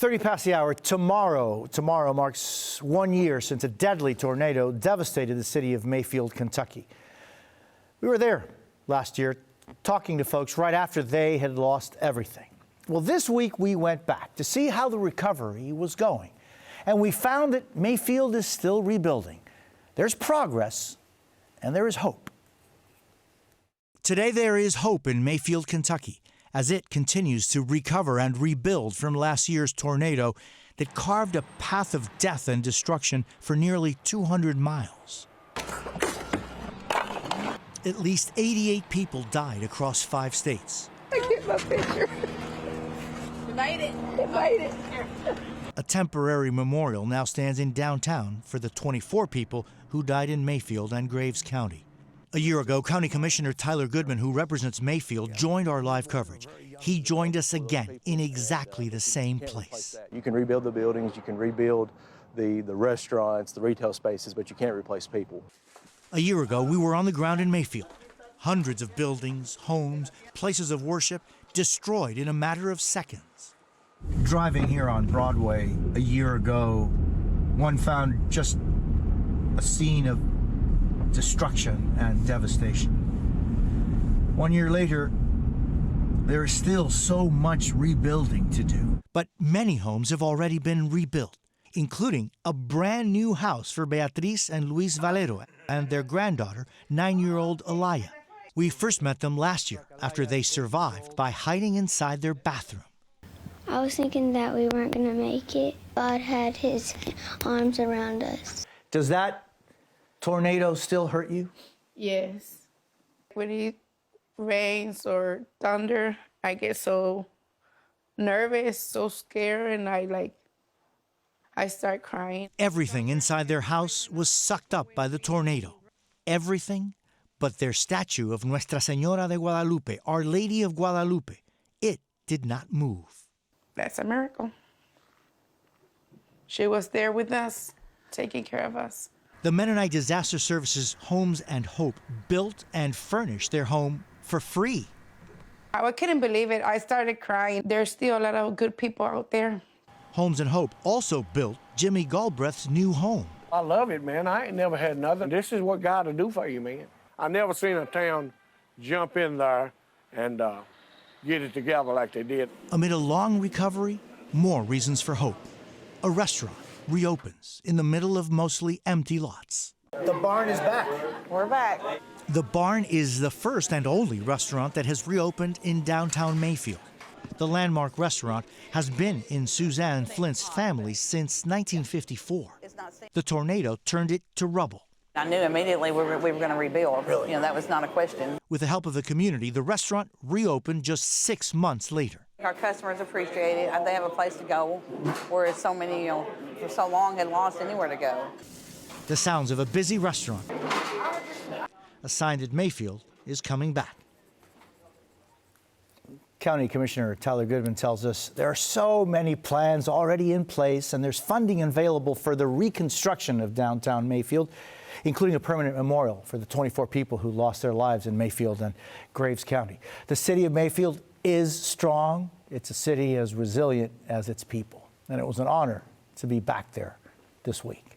30 past the hour. Tomorrow marks 1 year since a deadly tornado devastated the city of Mayfield, Kentucky. We were there last year talking to folks right after they had lost everything. Well, this week we went back to see how the recovery was going. And we found that Mayfield is still rebuilding. There's progress and there is hope. Today there is hope in Mayfield, Kentucky, as it continues to recover and rebuild from last year's tornado that carved a path of death and destruction for nearly 200 miles. At least 88 people died across 5 states. I get my picture. You made it. You made it. A temporary memorial now stands in downtown for the 24 people who died in Mayfield and Graves County. A year ago, County Commissioner Tyler Goodman, who represents Mayfield, joined our live coverage. He joined us again in exactly the same place. You can rebuild the buildings, you can rebuild the restaurants, the retail spaces, but you can't replace people. A year ago, we were on the ground in Mayfield. Hundreds of buildings, homes, places of worship destroyed in a matter of seconds. Driving here on Broadway a year ago, one found just a scene of destruction and devastation. 1 year later, there is still so much rebuilding to do. But many homes have already been rebuilt, including a brand new house for Beatriz and Luis Valero and their granddaughter, 9-year-old Alaya. We first met them last year after they survived by hiding inside their bathroom. I was thinking that we weren't going to make it. God had his arms around us. Does that tornado still hurt you? Yes. When it rains or thunder, I get so nervous, so scared, and I start crying. Everything inside their house was sucked up by the tornado. Everything but their statue of Nuestra Señora de Guadalupe, Our Lady of Guadalupe. It did not move. That's a miracle. She was there with us, taking care of us. The Mennonite Disaster Services Homes and Hope built and furnished their home for free. I couldn't believe it. I started crying. There's still a lot of good people out there. Homes and Hope also built Jimmy Galbraith's new home. I love it, man. I ain't never had nothing. This is what God will do for you, man. I never seen a town jump in there and get it together like they did. Amid a long recovery, more reasons for hope. A restaurant reopens in the middle of mostly empty lots. The barn is back. We're back. The barn is the first and only restaurant that has reopened in downtown Mayfield. The landmark restaurant has been in Suzanne Flint's family since 1954. The tornado turned it to rubble. I knew immediately we were going to rebuild. Really? You know, that was not a question. With the help of the community, the restaurant reopened just 6 months later. Our customers appreciate it. They have a place to go, whereas so many, for so long had lost anywhere to go. The sounds of a busy restaurant. A sign that Mayfield is coming back. County Commissioner Tyler Goodman tells us there are so many plans already in place and there's funding available for the reconstruction of downtown Mayfield, including a permanent memorial for the 24 people who lost their lives in Mayfield and Graves County. The city of Mayfield is strong. It's a city as resilient as its people. And it was an honor to be back there this week.